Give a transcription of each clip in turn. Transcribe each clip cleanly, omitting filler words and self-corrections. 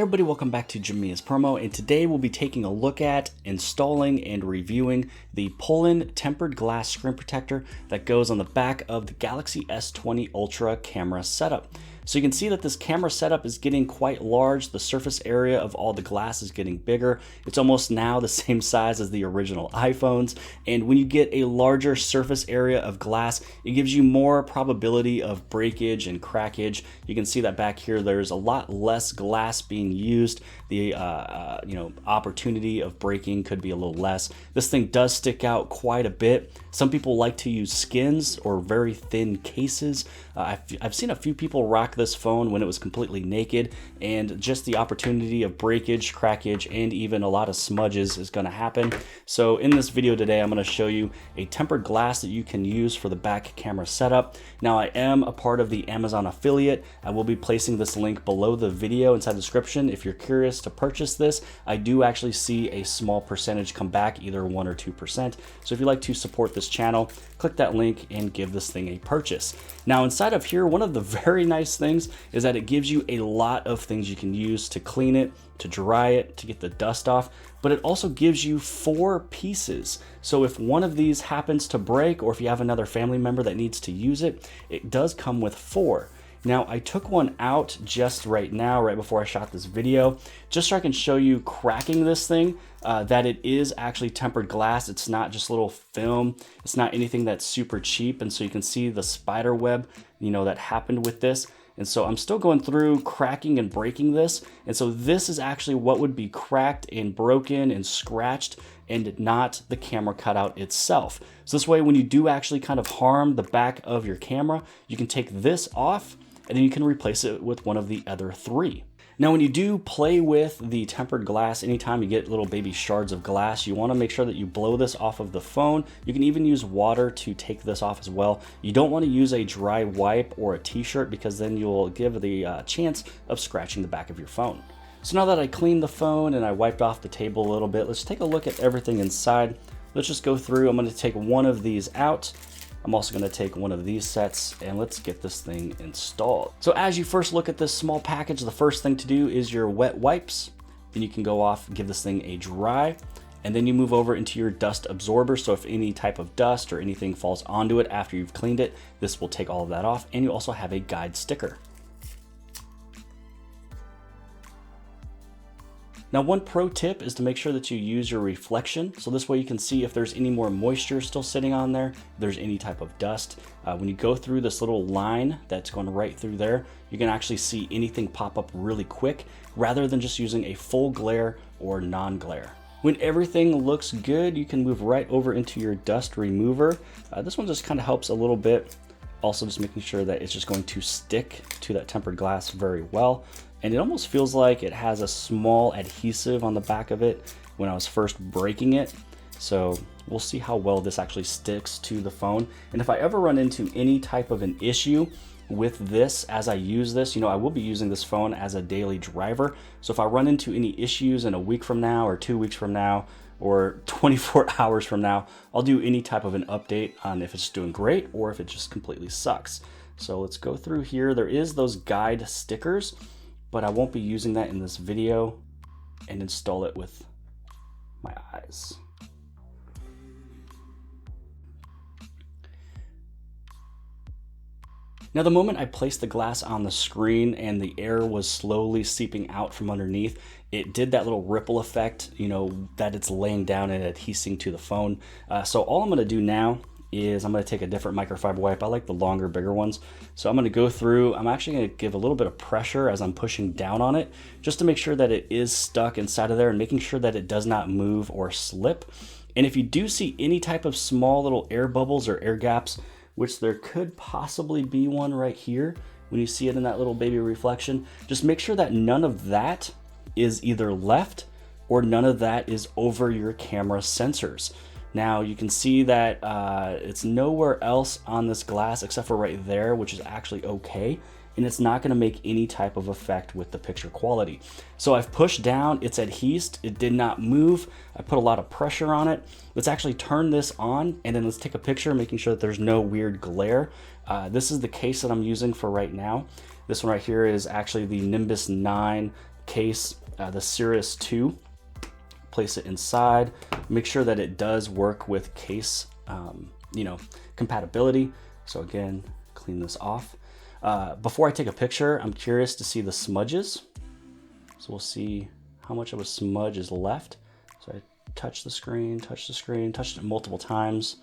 Hey everybody, welcome back to Jamia's Promo, and today we'll be taking a look at installing and reviewing the Pulen Tempered Glass screen protector that goes on the back of the Galaxy S20 Ultra camera setup. So you can see that this camera setup is getting quite large. The surface area of all the glass is getting bigger. It's almost now the same size as the original iPhones. And when you get a larger surface area of glass, it gives you more probability of breakage and crackage. You can see that back here, there's a lot less glass being used. The opportunity of breaking could be a little less. This thing does stick out quite a bit. Some people like to use skins or very thin cases. I've seen a few people rock this phone when it was completely naked, and just the opportunity of breakage, crackage, and even a lot of smudges is going to happen. So in this video today, I'm going to show you a tempered glass that you can use for the back camera setup. Now, I am a part of the Amazon affiliate. I will be placing this link below the video inside the description. If you're curious to purchase this, I do actually see a small percentage come back, either 1 or 2%. So if you'd like to support this channel, click that link and give this thing a purchase. Now, inside of here, one of the very nice things is that it gives you a lot of things you can use to clean it, to dry it, to get the dust off, but it also gives you 4 pieces. So if one of these happens to break, or if you have another family member that needs to use it, it does come with 4. Now, I took one out just right now, right before I shot this video, just so I can show you cracking this thing, that it is actually tempered glass. It's not just little film. It's not anything that's super cheap. And so you can see the spider web, that happened with this. And so I'm still going through cracking and breaking this. And so this is actually what would be cracked and broken and scratched, and not the camera cutout itself. So this way, when you do actually kind of harm the back of your camera, you can take this off and then you can replace it with one of the other 3. Now, when you do play with the tempered glass, anytime you get little baby shards of glass, you want to make sure that you blow this off of the phone. You can even use water to take this off as well. You don't want to use a dry wipe or a t-shirt, because then you'll give the chance of scratching the back of your phone. So now that I cleaned the phone and I wiped off the table a little bit, let's take a look at everything inside. Let's just go through. I'm going to take one of these out. I'm also going to take one of these sets, and let's get this thing installed. So as you first look at this small package, the first thing to do is your wet wipes. Then you can go off and give this thing a dry, and then you move over into your dust absorber. So if any type of dust or anything falls onto it after you've cleaned it, this will take all of that off. And you also have a guide sticker. Now, one pro tip is to make sure that you use your reflection. So this way you can see if there's any more moisture still sitting on there, if there's any type of dust. When you go through this little line that's going right through there, you can actually see anything pop up really quick, rather than just using a full glare or non-glare. When everything looks good, you can move right over into your dust remover. This one just kind of helps a little bit. Also, just making sure that it's just going to stick to that tempered glass very well. And it almost feels like it has a small adhesive on the back of it when I was first breaking it. So we'll see how well this actually sticks to the phone. And if I ever run into any type of an issue with this as I use this, I will be using this phone as a daily driver. So if I run into any issues in a week from now, or 2 weeks from now, or 24 hours from now, I'll do any type of an update on if it's doing great or if it just completely sucks. So let's go through here. There is those guide stickers, but I won't be using that in this video, and install it with my eyes. Now, the moment I placed the glass on the screen and the air was slowly seeping out from underneath, it did that little ripple effect, that it's laying down and adhesing to the phone. So all I'm going to do now is I'm going to take a different microfiber wipe. I like the longer, bigger ones. So I'm going to go through. I'm actually going to give a little bit of pressure as I'm pushing down on it, just to make sure that it is stuck inside of there, and making sure that it does not move or slip. And if you do see any type of small little air bubbles or air gaps, which there could possibly be one right here, when you see it in that little baby reflection, just make sure that none of that is either left or none of that is over your camera sensors. Now you can see that it's nowhere else on this glass except for right there, which is actually okay. And it's not going to make any type of effect with the picture quality. So I've pushed down, it's adhesed, it did not move. I put a lot of pressure on it. Let's actually turn this on, and then let's take a picture, making sure that there's no weird glare. This is the case that I'm using for right now. This one right here is actually the Nimbus 9 case, the Series 2. Place it inside. Make sure that it does work with case, you know, compatibility. So again, clean this off. Before I take a picture, I'm curious to see the smudges. So we'll see how much of a smudge is left. So I touch the screen, touched it multiple times.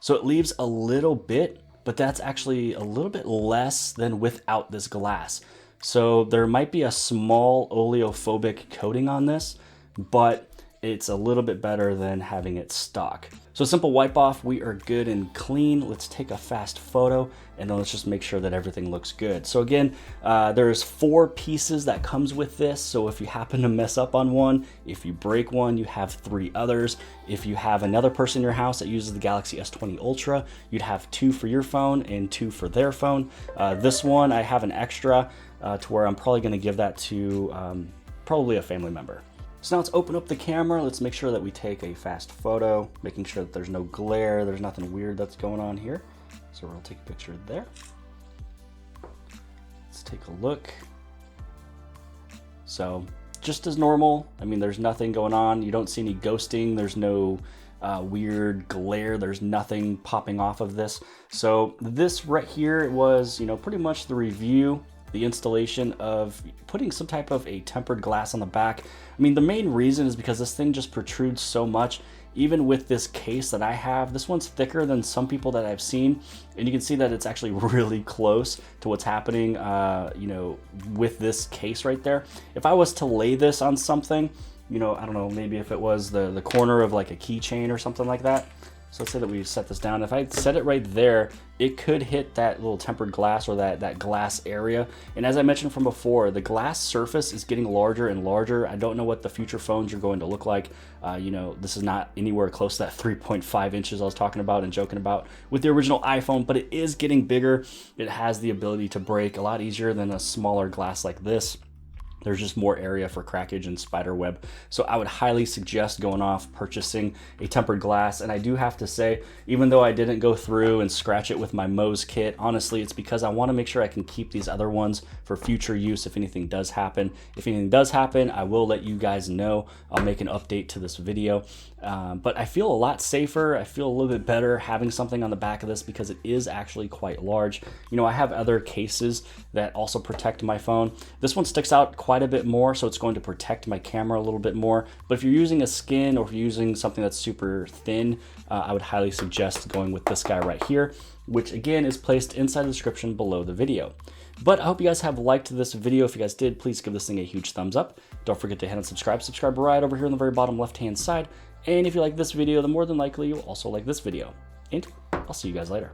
So it leaves a little bit, but that's actually a little bit less than without this glass. So there might be a small oleophobic coating on this, but it's a little bit better than having it stock. So simple wipe off, we are good and clean. Let's take a fast photo and then let's just make sure that everything looks good. So again, there's 4 pieces that comes with this. So if you happen to mess up on one, if you break one, you have 3 others. If you have another person in your house that uses the Galaxy S20 Ultra, you'd have 2 for your phone and 2 for their phone. This one, I have an extra to where I'm probably gonna give that to probably a family member. So now let's open up the camera. Let's make sure that we take a fast photo, making sure that there's no glare, there's nothing weird that's going on here. So we'll take a picture there. Let's take a look. So just as normal. I mean, there's nothing going on. You don't see any ghosting. There's no weird glare. There's nothing popping off of this. So this right here was, you know, pretty much the review, the installation of putting some type of a tempered glass on the back. I mean, the main reason is because this thing just protrudes so much. Even with this case that I have, this one's thicker than some people that I've seen, and you can see that it's actually really close to what's happening, you know, with this case right there. If I was to lay this on something, you know, I don't know, maybe if it was the corner of like a keychain or something like that. So let's say that we set this down. If I set it right there, it could hit that little tempered glass or that glass area. And as I mentioned from before, the glass surface is getting larger and larger. I don't know what the future phones are going to look like. You know, this is not anywhere close to that 3.5 inches I was talking about and joking about with the original iPhone, but it is getting bigger. It has the ability to break a lot easier than a smaller glass like this. There's just more area for crackage and spider web. So I would highly suggest going off purchasing a tempered glass. And I do have to say, even though I didn't go through and scratch it with my Mohs kit, honestly, it's because I want to make sure I can keep these other ones for future use if anything does happen. If anything does happen, I will let you guys know. I'll make an update to this video. But I feel a lot safer. I feel a little bit better having something on the back of this because it is actually quite large. You know, I have other cases that also protect my phone. This one sticks out quite a bit more, so it's going to protect my camera a little bit more. But if you're using a skin or if you're using something that's super thin, I would highly suggest going with this guy right here, which again is placed inside the description below the video. But I hope you guys have liked this video. If you guys did, please give this thing a huge thumbs up. Don't forget to hit on subscribe. Subscribe right over here on the very bottom left-hand side. And if you like this video, then more than likely you'll also like this video. And I'll see you guys later.